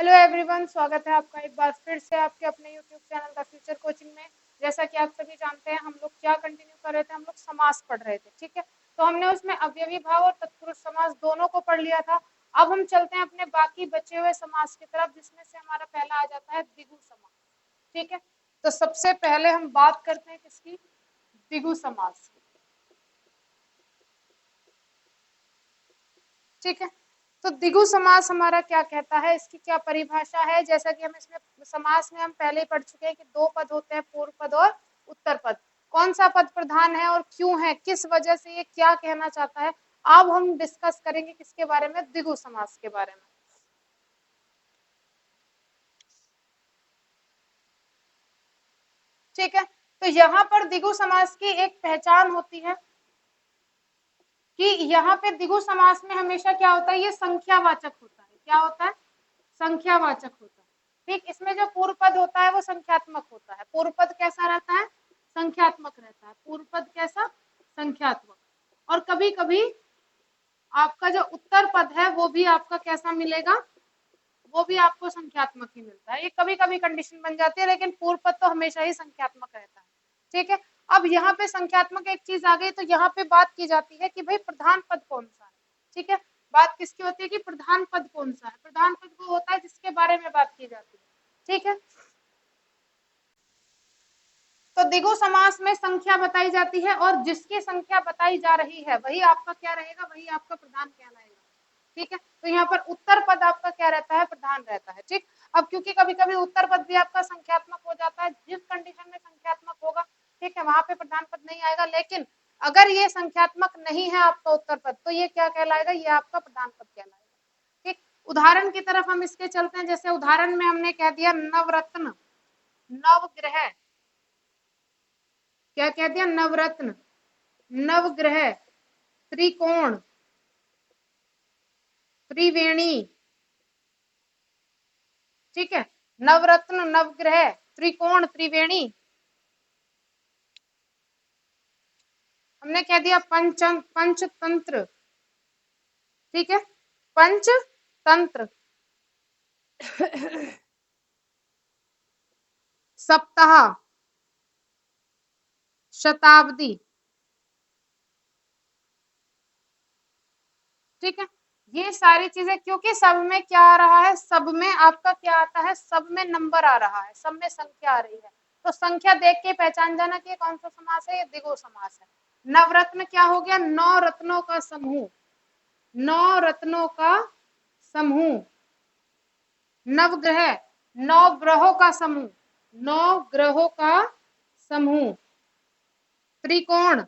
Hello everyone, स्वागत है आपका एक बार फिर से आपके अपने YouTube channel the future coaching में। जैसा कि आप सभी जानते हैं, हम लोग क्या कंटिन्यू कर रहे थे, हम लोग समास पढ़ रहे थे। ठीक है, तो हमने उसमें अवयवी भाव और तत्पुरुष समास दोनों को पढ़ लिया था। अब हम चलते हैं अपने बाकी बचे हुए समास की तरफ, जिसमें से हमारा पहला आ जाता है द्विगु समास। ठीक है, तो सबसे पहले हम बात करते हैं किसकी, द्विगु समास की। ठीक है, तो द्विगु समास हमारा क्या कहता है, इसकी क्या परिभाषा है। जैसा कि हम इसमें समास में हम पहले ही पढ़ चुके हैं कि दो पद होते हैं, पूर्व पद और उत्तर पद। कौन सा पद प्रधान है और क्यों है, किस वजह से ये क्या कहना चाहता है, अब हम डिस्कस करेंगे किसके बारे में, द्विगु समास के बारे में। ठीक है, तो यहाँ पर द्विगु समास की एक पहचान होती है कि यहाँ पे द्विगु समास में हमेशा क्या होता है, ये संख्यावाचक होता है। क्या होता है, संख्यावाचक होता है। ठीक, इसमें जो पूर्व पद होता है वो संख्यात्मक होता है। पूर्व पद कैसा रहता है, संख्यात्मक रहता है। पूर्व पद कैसा, संख्यात्मक। और कभी कभी आपका जो उत्तर पद है वो भी आपका कैसा मिलेगा, वो भी आपको संख्यात्मक ही मिलता है। ये कभी कभी कंडीशन बन जाती है, लेकिन पूर्व पद तो हमेशा ही संख्यात्मक रहता है। ठीक है, अब यहाँ पे संख्यात्मक एक चीज आ गई, तो यहाँ पे बात की जाती है कि भाई प्रधान पद कौन सा है। ठीक है, बात किसकी होती है कि प्रधान पद कौन सा है। प्रधान पद वो होता है जिसके बारे में बात की जाती है। ठीक है, तो द्विगु समास में संख्या बताई जाती है और जिसकी संख्या बताई जा रही है वही आपका क्या रहेगा, वही आपका प्रधान कहलाएगा। ठीक है, तो यहाँ पर उत्तर पद आपका क्या रहता है, प्रधान रहता है। ठीक, अब क्योंकि कभी कभी उत्तर पद भी आपका संख्यात्मक हो जाता है, जिस कंडीशन में संख्यात्मक होगा, ठीक है, वहां पे प्रधान पद नहीं आएगा। लेकिन अगर ये संख्यात्मक नहीं है आपका उत्तर पद, तो ये क्या कहलाएगा, ये आपका प्रधान पद कहलाएगा। ठीक, उदाहरण की तरफ हम इसके चलते हैं। जैसे उदाहरण में हमने कह दिया नवरत्न, नवग्रह, क्या कह दिया, नवरत्न, नवग्रह, त्रिकोण, त्रिवेणी। ठीक है, नवरत्न, नवग्रह, त्रिकोण, त्रिवेणी। हमने कह दिया पंचतंत्र। ठीक है, पंचतंत्र, सप्ताह, शताब्दी। ठीक है, ये सारी चीजें, क्योंकि सब में क्या आ रहा है, सब में आपका क्या आता है, सब में नंबर आ रहा है, सब में संख्या आ रही है। तो संख्या देख के पहचान जाना कि कौन सा समास है, ये द्विगु समास है। नवरत्न क्या हो गया, 9 रत्नों का समूह, 9 रत्नों का समूह। नवग्रह, 9 ग्रहों का समूह, 9 ग्रहों का समूह। त्रिकोण,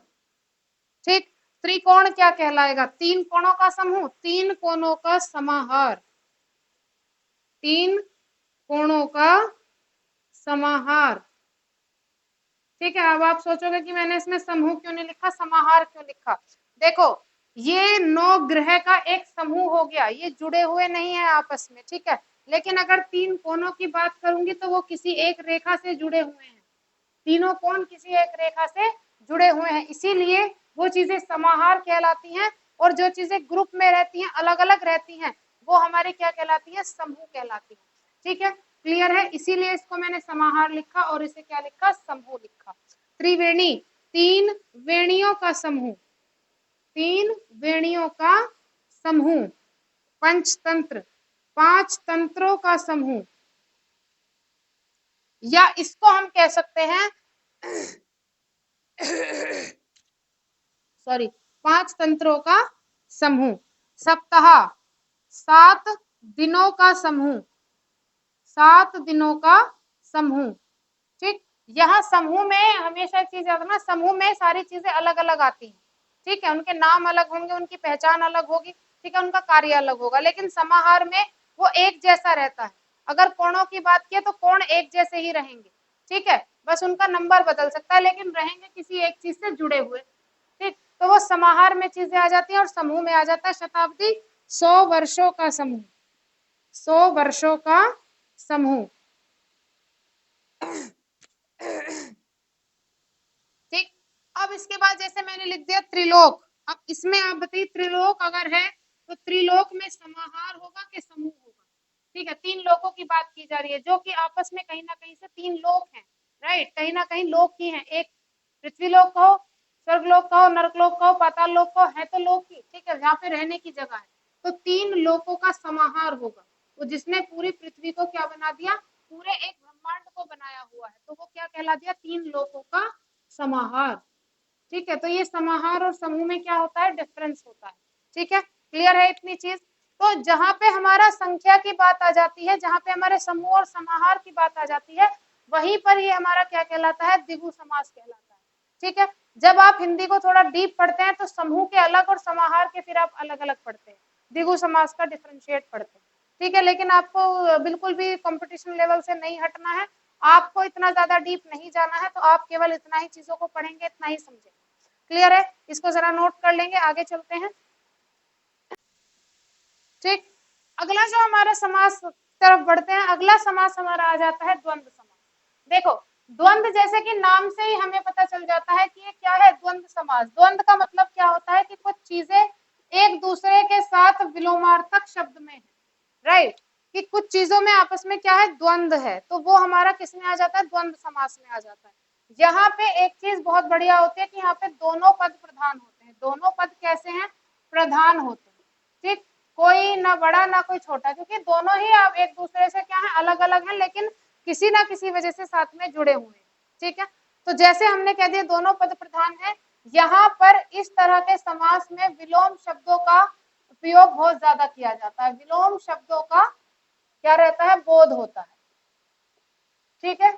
ठीक, त्रिकोण क्या कहलाएगा, 3 कोणों का समूह, 3 कोणों का समाहार, 3 कोणों का समाहार। ठीक है, अब आप सोचोगे कि मैंने इसमें समूह क्यों नहीं लिखा, समाहार क्यों लिखा। देखो, ये 9 ग्रह का एक समूह हो गया, ये जुड़े हुए नहीं है आपस में। ठीक है, लेकिन अगर 3 कोणों की बात करूंगी तो वो किसी एक रेखा से जुड़े हुए हैं। तीनों कोण किसी एक रेखा से जुड़े हुए हैं, इसीलिए वो चीजें समाहार कहलाती हैं। और जो चीजें ग्रुप में रहती हैं, अलग अलग रहती हैं, वो हमारी क्या कहलाती है, समूह कहलाती है। ठीक है, क्लियर है, इसीलिए इसको मैंने समाहार लिखा और इसे क्या लिखा, समूह लिखा। त्रिवेणी, 3 वेणियों का समूह, 3 वेणियों का समूह। पंचतंत्र, 5 तंत्रों का समूह, या इसको हम कह सकते हैं सॉरी, 5 तंत्रों का समूह। सप्ताह, 7 दिनों का समूह, 7 दिनों का समूह। ठीक, यहाँ समूह में हमेशा एक चीज याद रखना, समूह में सारी चीजें अलग अलग आती हैं। ठीक है, उनके नाम अलग होंगे, उनकी पहचान अलग होगी। ठीक है, उनका कार्य अलग होगा, लेकिन समाहार में वो एक जैसा रहता है। अगर कोणों की बात की तो कोण एक जैसे ही रहेंगे। ठीक है, बस उनका नंबर बदल सकता है, लेकिन रहेंगे किसी एक चीज से जुड़े हुए। ठीक, तो वो समाहार में चीजें आ जाती हैं और समूह में आ जाता है शताब्दी, 100 वर्षों का समूह, 100 वर्षों का समूह। ठीक, अब इसके बाद जैसे मैंने लिख दिया त्रिलोक। अब इसमें आप बताइए, त्रिलोक अगर है तो त्रिलोक में समाहार होगा कि समूह होगा। ठीक है, 3 लोगों की बात की जा रही है जो कि आपस में कहीं ना कहीं से तीन लोक हैं, राइट, कहीं ना कहीं लोक ही हैं, एक पृथ्वी लोक कहो, स्वर्ग लोक कहो, नरक लोक कहो, पाताल लोक कहो, है तो लोक ही, ठीक है, जहाँ पे रहने की जगह है। तो तीन लोकों का समाहार होगा, वो जिसने पूरी पृथ्वी को क्या बना दिया, पूरे एक ब्रह्मांड को बनाया हुआ है, तो वो क्या कहला दिया, तीन लोकों का समाहार। ठीक है, तो ये समाहार और समूह में क्या होता है, डिफरेंस होता है। ठीक है, क्लियर है इतनी चीज। तो जहां पे हमारा संख्या की बात आ जाती है, जहां पे हमारे समूह और समाहार की बात आ जाती है, वहीं पर ये हमारा क्या कहलाता है, द्विगु समास कहलाता है। ठीक है, जब आप हिंदी को थोड़ा डीप पढ़ते हैं तो समूह के अलग और समाहार के फिर आप अलग अलग पढ़ते हैं, द्विगु समास का डिफरेंशिएट पढ़ते हैं। ठीक है, लेकिन आपको बिल्कुल भी कंपटीशन लेवल से नहीं हटना है, आपको इतना ज्यादा डीप नहीं जाना है, तो आप केवल इतना ही चीजों को पढ़ेंगे, इतना ही समझेंगे। क्लियर है, इसको जरा नोट कर लेंगे, आगे चलते हैं। ठीक, अगला जो हमारा समास तरफ बढ़ते हैं, अगला समास हमारा आ जाता है द्वंद्व समास। देखो, द्वंद्व जैसे कि नाम से ही हमें पता चल जाता है कि ये क्या है, द्वंद्व समास। द्वंद्व का मतलब क्या होता है कि कुछ चीजें एक दूसरे के साथ विलोमार्थक शब्द में है, राइट, कि कुछ चीजों में आपस में क्या है, द्वंद्व है, तो वो हमारा किस में आ जाता है, द्वंद्व समास में आ जाता है। यहाँ पे एक चीज बहुत बढ़िया होती है कि यहाँ पे दोनों पद प्रधान होते हैं। दोनों पद कैसे हैं, प्रधान होते हैं। ठीक, कोई ना बड़ा ना कोई छोटा, क्योंकि दोनों ही आप एक दूसरे से क्या है, अलग अलग हैं, लेकिन किसी ना किसी वजह से साथ में जुड़े हुए हैं। ठीक है, तो जैसे हमने कह दिया दोनों पद प्रधान है, यहाँ पर इस तरह के समास में विलोम शब्दों का उपयोग बहुत ज्यादा किया जाता है। विलोम शब्दों का क्या रहता है, बोध होता है। ठीक है,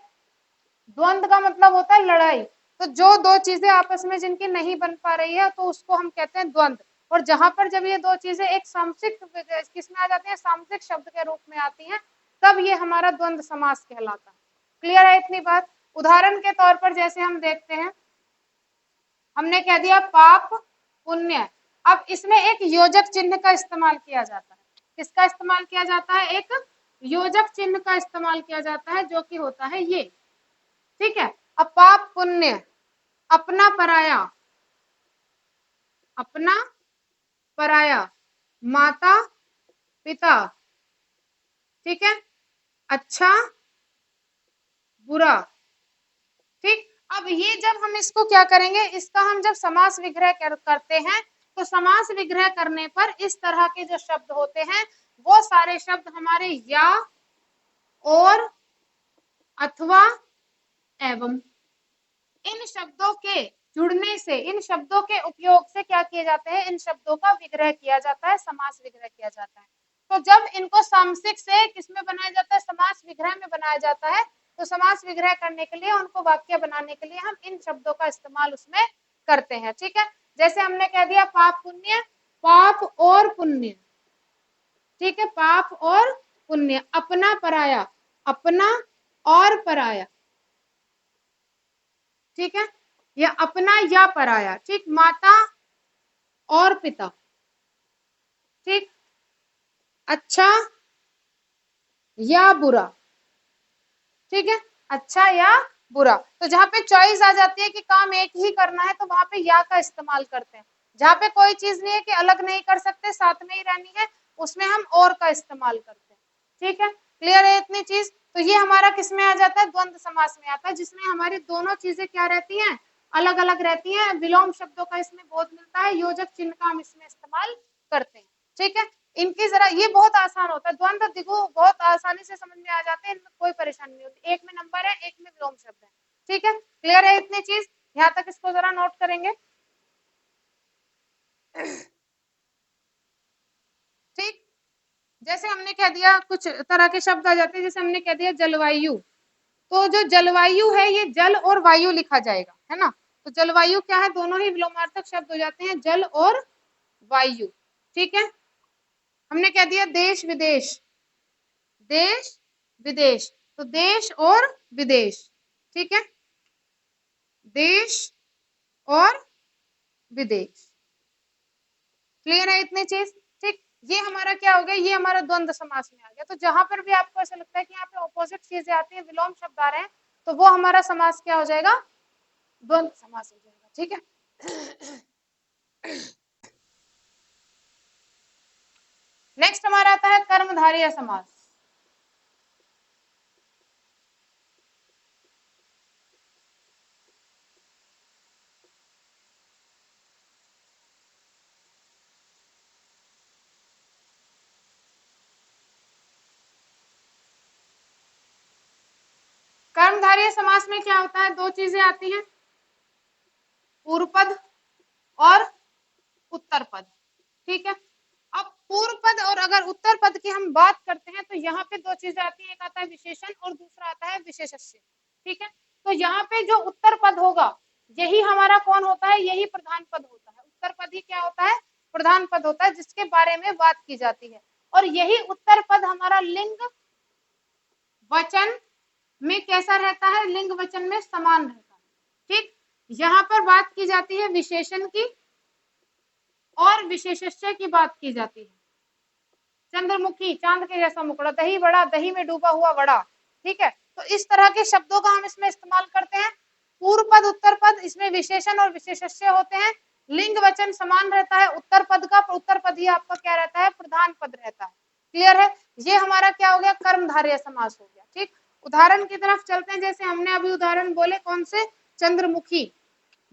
द्वंद्व का मतलब होता है लड़ाई, तो जो दो चीजें आपस में जिनकी नहीं बन पा रही है तो उसको हम कहते हैं द्वंद्व। और जहां पर जब ये दो चीजें एक सामसिक किसमें आ जाती है, सामसिक शब्द के रूप में आती हैं, तब ये हमारा द्वंद्व समास कहलाता है। क्लियर है इतनी बात। उदाहरण के तौर पर जैसे हम देखते हैं, हमने कह दिया पाप पुण्य, अब इसमें एक योजक चिन्ह का इस्तेमाल किया जाता है। किसका इस्तेमाल किया जाता है, एक योजक चिन्ह का इस्तेमाल किया जाता है, जो कि होता है ये। ठीक है, अब पाप पुण्य, अपना पराया, अपना पराया, माता पिता, ठीक है, अच्छा बुरा। ठीक, अब ये जब हम इसको क्या करेंगे, इसका हम जब समास विग्रह करते हैं, तो समास विग्रह करने पर इस तरह के जो शब्द होते हैं वो सारे शब्द हमारे या, और, अथवा, एवं, इन शब्दों के जुड़ने से, इन शब्दों के उपयोग से क्या किए जाते हैं, इन शब्दों का विग्रह किया जाता है, समास विग्रह किया जाता है। तो जब इनको सामसिक से किसमें बनाया जाता है, समास विग्रह में बनाया जाता है, तो समास विग्रह करने के लिए, उनको वाक्य बनाने के लिए हम इन शब्दों का इस्तेमाल उसमें करते हैं। ठीक है, जैसे हमने कह दिया पाप पुण्य, पाप और पुण्य। ठीक है, पाप और पुण्य, अपना पराया, अपना और पराया। ठीक है, या अपना या पराया। ठीक, माता और पिता। ठीक, अच्छा या बुरा। ठीक है, अच्छा या बुरा। तो जहां पे चॉइस आ जाती है कि काम एक ही करना है, तो वहां पे या का इस्तेमाल करते हैं। जहां पे कोई चीज नहीं है कि अलग नहीं कर सकते, साथ में ही रहनी है, उसमें हम और का इस्तेमाल करते हैं। ठीक है, क्लियर है इतनी चीज। तो ये हमारा किस में आ जाता है, द्वंद्व समास में आता है, जिसमें हमारी दोनों चीजें क्या रहती हैं, अलग अलग रहती हैं। विलोम शब्दों का इसमें बोध मिलता है, योजक चिन्ह का हम इसमें इस्तेमाल करते हैं। ठीक है, इनकी जरा, ये बहुत आसान होता है, द्वंद्व द्विगु बहुत आसानी से समझ में आ जाते हैं, इनमें कोई परेशानी नहीं होती। एक में नंबर है, एक में विलोम शब्द है। ठीक है, क्लियर है इतनी चीज, यहाँ तक इसको जरा नोट करेंगे। ठीक, जैसे हमने कह दिया कुछ तरह के शब्द आ जाते हैं, जैसे हमने कह दिया जलवायु, तो जो जलवायु है ये जल और वायु लिखा जाएगा, है ना। तो जलवायु क्या है, दोनों ही विलोमार्थक शब्द हो जाते हैं, जल और वायु। ठीक है, हमने कह दिया देश विदेश, देश विदेश, तो देश और विदेश। ठीक है, देश और विदेश। क्लियर है इतनी चीज। ठीक, ये हमारा क्या हो गया, ये हमारा द्वंद्व समास में आ गया। तो जहां पर भी आपको ऐसा लगता है कि यहाँ पे ऑपोजिट चीजें आती है, विलोम शब्द आ रहे हैं, तो वो हमारा समास क्या हो जाएगा, द्वंद्व समास हो जाएगा। ठीक है, नेक्स्ट हमारा आता है कर्मधारय समास। कर्मधारय समास में क्या होता है, दो चीजें आती हैं, पूर्व पद और उत्तर पद। ठीक है, अब पूर्व पद और अगर उत्तर पद की हम बात करते हैं तो यहाँ पे दो चीजें आती हैं, एक आता है विशेषण और दूसरा आता है विशेषस्य। ठीक है, तो यहाँ पे जो उत्तर पद होगा यही हमारा कौन होता है, यही प्रधान पद होता है। उत्तर पद ही क्या होता है, प्रधान पद होता है, जिसके बारे में बात की जाती है। और यही उत्तर पद हमारा लिंग वचन में कैसा रहता है, लिंग वचन में समान रहता है। ठीक, यहाँ पर बात की जाती है विशेषण की और विशेषस्य की बात की जाती है। चंद्रमुखी, चांद के जैसा मुखड़ा, दही बड़ा, दही में डूबा हुआ वड़ा। ठीक है, तो इस तरह के शब्दों का हम इसमें इस्तेमाल करते हैं। पूर्व पद उत्तर पद, इसमें विशेषण और विशेषस्य होते हैं। लिंग वचन समान रहता है उत्तर पद का, उत्तर पद ही आपका क्या रहता है, प्रधान पद रहता है। क्लियर है, ये हमारा क्या हो गया, कर्मधारय समास हो गया। ठीक, उदाहरण की तरफ चलते हैं, जैसे हमने अभी उदाहरण बोले कौन से, चंद्रमुखी।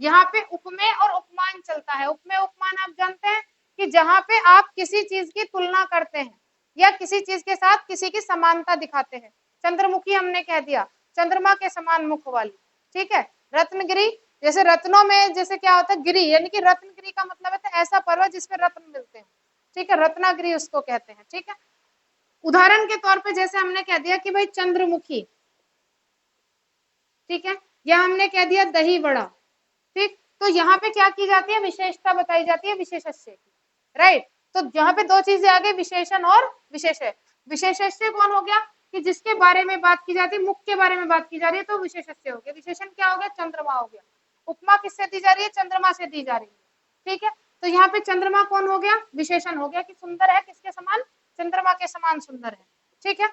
यहाँ पे उपमेय और उपमान चलता है। उपमेय उपमान आप जानते हैं कि जहां पे आप किसी चीज की तुलना करते हैं या किसी चीज के साथ किसी की समानता दिखाते हैं। चंद्रमुखी हमने कह दिया, चंद्रमा के समान मुख वाली। ठीक है, रत्नगिरी, जैसे रत्नों में जैसे क्या होता है, गिरी, यानी कि रत्नगिरी का मतलब है तो ऐसा पर्वत जिसपे रत्न मिलते हैं। ठीक है, रत्नागिरी उसको कहते हैं। ठीक है, उदाहरण के तौर पे जैसे हमने कह दिया कि भाई चंद्रमुखी, ठीक है, या हमने कह दिया दही बड़ा। ठीक, तो यहाँ पे क्या की जाती है, विशेषता बताई जाती है विशेषस्य की। राइट, तो यहाँ पे दो चीजें आ गई, विशेषण और विशेषय। विशेषस्य कौन हो गया कि जिसके बारे में बात की जाती है, मुख के बारे में बात की जा रही है, तो विशेषस्य हो गया। विशेषण क्या हो गया, चंद्रमा हो गया। उपमा किससे दी जा रही है, चंद्रमा से दी जा रही है। ठीक है, तो यहाँ पे चंद्रमा कौन हो गया, विशेषण हो गया कि सुंदर है, किसके समान, चंद्रमा के समान सुंदर है। ठीक है,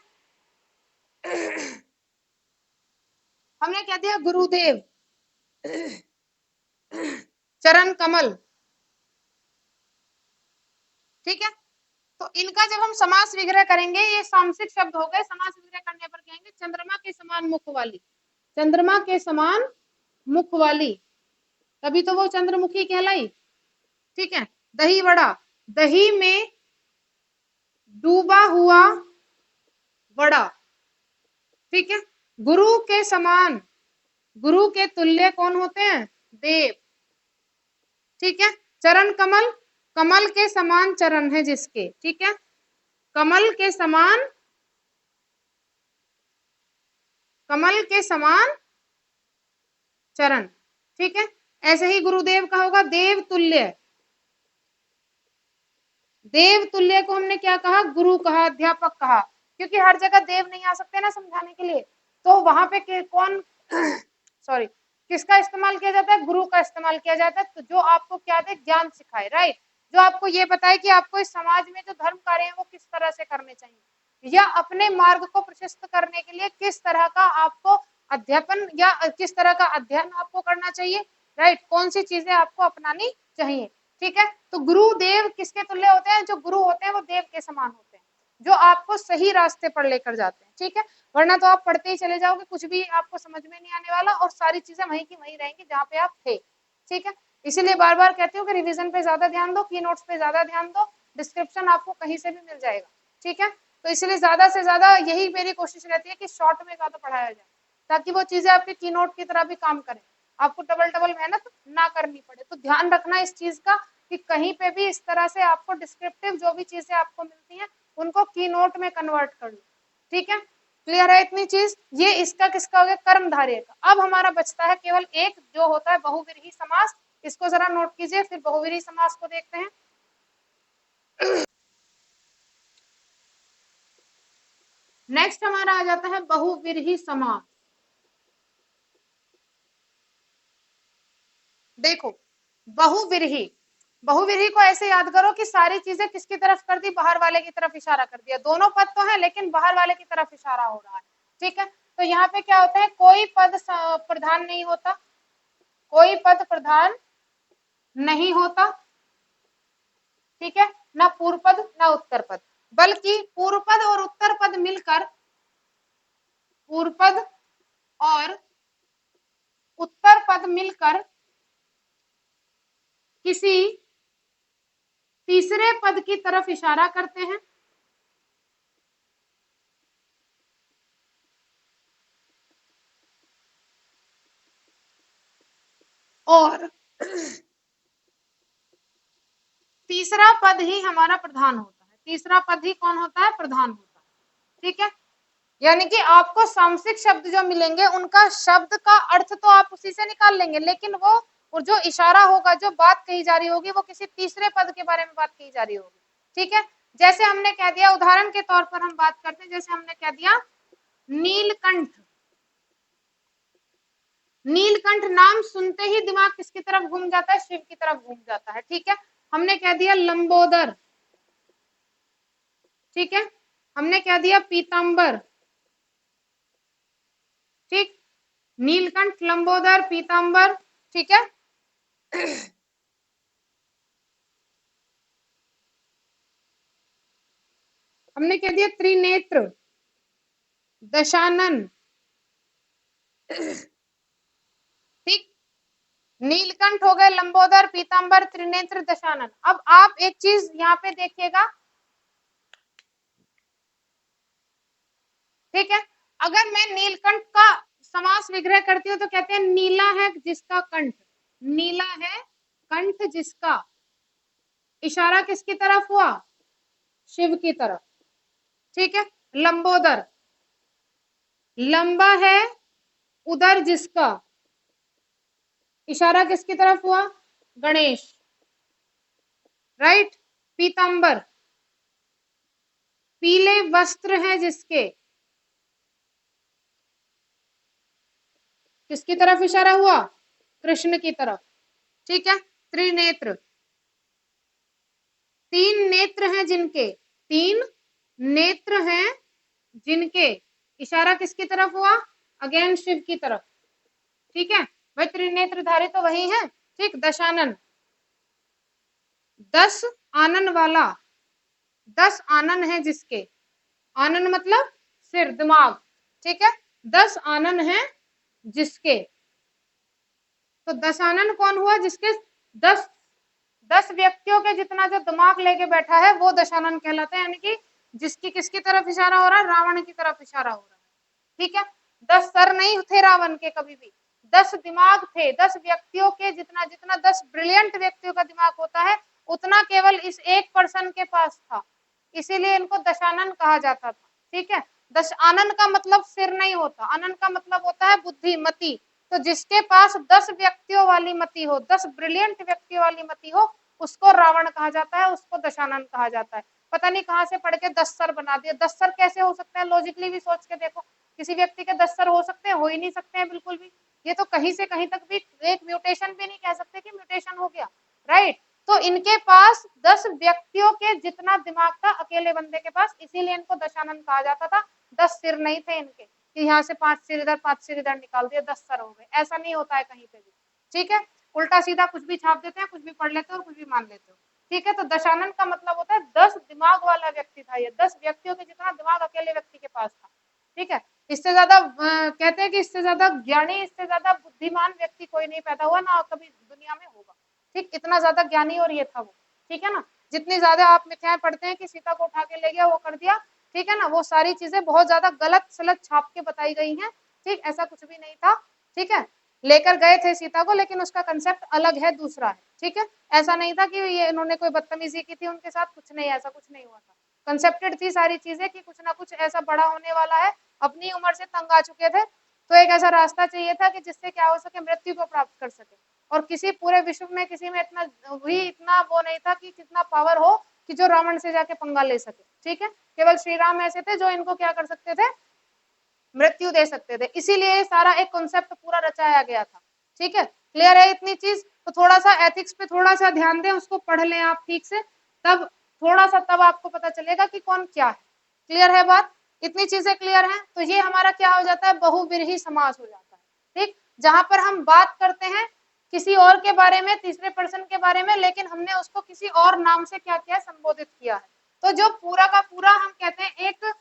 हमने कह दिया गुरुदेव, चरण कमल। ठीक है, तो इनका जब हम समास विग्रह करेंगे, ये सामसिक शब्द हो गए, समास विग्रह करने पर कहेंगे चंद्रमा के समान मुख वाली, चंद्रमा के समान मुख वाली, तभी तो वो चंद्रमुखी कहलाई। ठीक है, दही वड़ा, दही में डूबा हुआ वड़ा। ठीक है, गुरु के समान, गुरु के तुल्य कौन होते हैं, देव। ठीक है, चरण कमल, कमल के समान चरण है जिसके। ठीक है, कमल के समान, कमल के समान चरण। ठीक है, ऐसे ही गुरुदेव का होगा देव तुल्य। देव तुल्य को हमने क्या कहा, गुरु कहा, अध्यापक कहा, क्योंकि हर जगह देव नहीं आ सकते ना समझाने के लिए, तो वहां पे कौन सॉरी किसका इस्तेमाल किया जाता है, गुरु का इस्तेमाल किया जाता है। तो जो आपको क्या दे, ज्ञान सिखाए। राइट, जो आपको ये बताए कि आपको इस समाज में जो धर्म कार्य है वो किस तरह से करने चाहिए, या अपने मार्ग को प्रशस्त करने के लिए किस तरह का आपको अध्यापन या किस तरह का अध्ययन आपको करना चाहिए। राइट, कौन सी चीजें आपको अपनानी चाहिए। ठीक है, तो गुरुदेव किसके तुल्य होते हैं, जो गुरु होते हैं वो देव के समान होते हैं, जो आपको सही रास्ते पर लेकर जाते हैं। ठीक है, वरना तो आप पढ़ते ही चले जाओगे, कुछ भी आपको समझ में नहीं आने वाला और सारी चीजें वहीं की वहीं रहेंगी जहाँ पे आप थे। ठीक है, इसीलिए बार बार कहती हूँ कि रिवीजन पे ज्यादा ध्यान दो, की नोट्स पे ज्यादा ध्यान दो, डिस्क्रिप्शन आपको कहीं से भी मिल जाएगा। ठीक है, तो इसलिए ज्यादा से ज्यादा यही मेरी कोशिश रहती है कि शॉर्ट में ज्यादा पढ़ाया जाए, ताकि वो चीजें आपके की नोट की तरह भी काम करें, आपको डबल डबल मेहनत ना करनी पड़े। तो ध्यान रखना इस चीज का कि कहीं पे भी इस तरह से आपको डिस्क्रिप्टिव जो भी चीजें आपको मिलती हैं उनको की नोट में कन्वर्ट कर लो। ठीक है, क्लियर है इतनी चीज। ये इसका किसका हो गया, कर्मधारय का। अब हमारा बचता है केवल एक, जो होता है बहुव्रीहि समास। इसको जरा नोट कीजिए, फिर बहुव्रीहि समास को देखते हैं। नेक्स्ट हमारा आ जाता है बहुव्रीहि समास। देखो, बहुव्रीहि, बहुव्रीहि को ऐसे याद करो कि सारी चीजें किसकी तरफ कर दी, बाहर वाले की तरफ इशारा कर दिया। दोनों पद तो है लेकिन बाहर वाले की तरफ इशारा हो रहा है। ठीक है, तो यहाँ पे क्या होता है, कोई पद प्रधान नहीं होता, कोई पद प्रधान नहीं होता। ठीक है, ना पूर्व पद ना उत्तर पद, बल्कि पूर्व पद और उत्तर पद मिलकर, पूर्व पद और उत्तर पद मिलकर किसी तीसरे पद की तरफ इशारा करते हैं। और तीसरा पद ही हमारा प्रधान होता है। तीसरा पद ही कौन होता है? प्रधान होता है। ठीक है, यानी कि आपको सामसिक शब्द जो मिलेंगे उनका शब्द का अर्थ तो आप उसी से निकाल लेंगे, लेकिन वो और जो इशारा होगा, जो बात कही जा रही होगी, वो किसी तीसरे पद के बारे में बात कही जा रही होगी। ठीक है, जैसे हमने कह दिया, उदाहरण के तौर पर हम बात करते हैं, जैसे हमने कह दिया नीलकंठ। नीलकंठ नाम सुनते ही दिमाग किसकी तरफ घूम जाता है? शिव की तरफ घूम जाता है। ठीक है, हमने कह दिया लंबोदर। ठीक है, हमने कह दिया पीतांबर। ठीक, नीलकंठ, लंबोदर, पीतांबर। ठीक है, हमने कह दिया त्रिनेत्र, दशानन। ठीक, नीलकंठ हो गए, लंबोदर, पीतांबर, त्रिनेत्र, दशानन। अब आप एक चीज यहाँ पे देखिएगा। ठीक है, अगर मैं नीलकंठ का समास विग्रह करती हूँ तो कहते हैं नीला है जिसका कंठ। नीला है कंठ जिसका, इशारा किसकी तरफ हुआ? शिव की तरफ। ठीक है, लंबोदर, लंबा है उदर जिसका, इशारा किसकी तरफ हुआ? गणेश। राइट। पीतांबर, पीले वस्त्र हैं जिसके, किसकी तरफ इशारा हुआ? कृष्ण की तरफ। ठीक है, त्रिनेत्र, तीन नेत्र हैं जिनके, तीन नेत्र हैं जिनके, इशारा किसकी तरफ हुआ? अगेन शिव की तरफ। ठीक है, भाई त्रिनेत्रधारी तो वही है। ठीक, दशानन, 10 आनन वाला, 10 आनन है जिसके, आनन मतलब सिर, दिमाग। ठीक है, 10 आनन है जिसके, तो दशानन कौन हुआ? जिसके 10 व्यक्तियों के जितना जो दिमाग लेके बैठा है वो दशानन कहलाता है। यानी कि जिसकी किसकी तरफ इशारा हो रहा है? रावण की तरफ इशारा हो रहा है। ठीक है, 10 सर नहीं थे रावण के कभी भी, 10 दिमाग थे। 10 व्यक्तियों के जितना जितना 10 ब्रिलियंट व्यक्तियों का दिमाग होता है उतना केवल इस एक पर्सन के पास था, इसीलिए इनको दशानन कहा जाता था। ठीक है, दश आनन का मतलब सिर नहीं होता, आनन का मतलब होता है बुद्धि, मति। तो जिसके पास 10 व्यक्तियों वाली मति हो, 10 ब्रिलियंट व्यक्तियों वाली मति हो, उसको रावण कहा जाता है, उसको दशानन कहा जाता है। पता नहीं कहाँ से पढ़ के 10 सर बना दिया। 10 सर कैसे हो सकते हैं? लॉजिकली भी सोच के देखो, किसी व्यक्ति के 10 सर हो सकते हैं? हो ही नहीं सकते हैं बिल्कुल भी। ये तो कहीं से कहीं तक भी एक म्यूटेशन भी नहीं कह सकते कि म्यूटेशन हो गया। राइट, तो इनके पास 10 व्यक्तियों के जितना दिमाग था अकेले बंदे के पास, इसीलिए इनको दशानन कहा जाता था। 10 सिर नहीं थे इनके कि यहाँ से 5 सिर इधर 5 सिर इधर निकाल दिए 10 सर हो गए, ऐसा नहीं होता है कहीं पे भी। ठीक है, उल्टा सीधा कुछ भी छाप देते हैं, कुछ भी पढ़ लेते हो और कुछ भी मान लेते हो। ठीक है, तो दशानन का मतलब होता है 10 दिमाग वाला व्यक्ति था, ये 10 व्यक्तियों के जितना दिमाग अकेले व्यक्ति के पास था। ठीक है, इससे ज्यादा कहते हैं कि इससे ज्यादा ज्ञानी, इससे ज्यादा बुद्धिमान व्यक्ति कोई नहीं पैदा हुआ, ना कभी दुनिया में होगा। ठीक, इतना ज्यादा ज्ञानी और ये था वो। ठीक है ना, जितनी ज्यादा आप मिथ्याएं पढ़ते हैं कि सीता को उठा के ले गया, वो कर दिया, ठीक है ना, वो सारी चीजें बहुत ज्यादा गलत सलत छाप के बताई गई हैं। ठीक, ऐसा कुछ भी नहीं था। ठीक है, लेकर गए थे सीता को, लेकिन उसका कंसेप्ट अलग है, दूसरा है। ठीक है, ऐसा नहीं था कि ये इन्होंने कोई बदतमीजी की थी उनके साथ, कुछ नहीं, ऐसा कुछ नहीं हुआ था। कंसेप्टेड थी सारी चीजें कि कुछ ना कुछ ऐसा बड़ा होने वाला है, अपनी उम्र से तंग आ चुके थे, तो एक ऐसा रास्ता चाहिए था कि जिससे क्या हो सके, मृत्यु को प्राप्त कर सके। और किसी पूरे विश्व में किसी में इतना भी इतना वो नहीं था कि कितना पावर हो कि जो रावण से जाके पंगा ले सके। ठीक है, केवल श्री राम ऐसे थे जो इनको क्या कर सकते थे? मृत्यु दे सकते थे, इसीलिए सारा एक कॉन्सेप्ट पूरा रचाया गया था। ठीक है, क्लियर है इतनी चीज? तो थोड़ा सा एथिक्स पे थोड़ा सा ध्यान दें, उसको पढ़ लें आप ठीक से, तब थोड़ा सा तब आपको पता चलेगा कि कौन क्या है। क्लियर है बात? इतनी चीजें क्लियर हैं? तो ये हमारा क्या हो जाता है? बहुव्रीहि समास हो जाता है। ठीक, जहां पर हम बात करते हैं किसी और के बारे में, तीसरे पर्सन के बारे में, लेकिन हमने उसको किसी और नाम से क्या किया? संबोधित किया है। तो जो पूरा का पूरा हम कहते हैं एक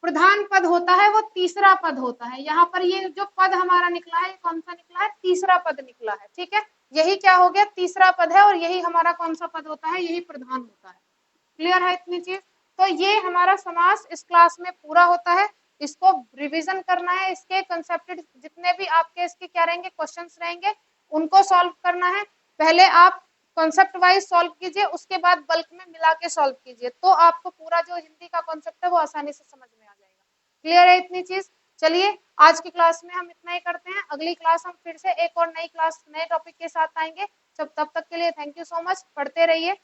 प्रधान पद होता है, वो तीसरा पद होता है। यहाँ पर ये जो पद हमारा निकला है, कौन सा निकला है? तीसरा पद निकला है। ठीक है, यही क्या हो गया? तीसरा पद है, और यही हमारा कौन सा पद होता है? यही प्रधान होता है। क्लियर है इतनी चीज? तो ये हमारा समास इस क्लास में पूरा होता है। इसको रिवीजन करना है, इसके कंसेप्टेड जितने भी आपके इसके क्या रहेंगे? क्वेश्चंस रहेंगे, उनको सॉल्व करना है। पहले आप कॉन्सेप्ट वाइज सॉल्व कीजिए, उसके बाद बल्क में मिला के सॉल्व कीजिए, तो आपको पूरा जो हिंदी का कॉन्सेप्ट है वो आसानी से समझ में आ जाएगा। क्लियर है इतनी चीज? चलिए आज की क्लास में हम इतना ही करते हैं, अगली क्लास हम फिर से एक और नई क्लास नए टॉपिक के साथ आएंगे। तब तक के लिए थैंक यू सो मच, पढ़ते रहिए।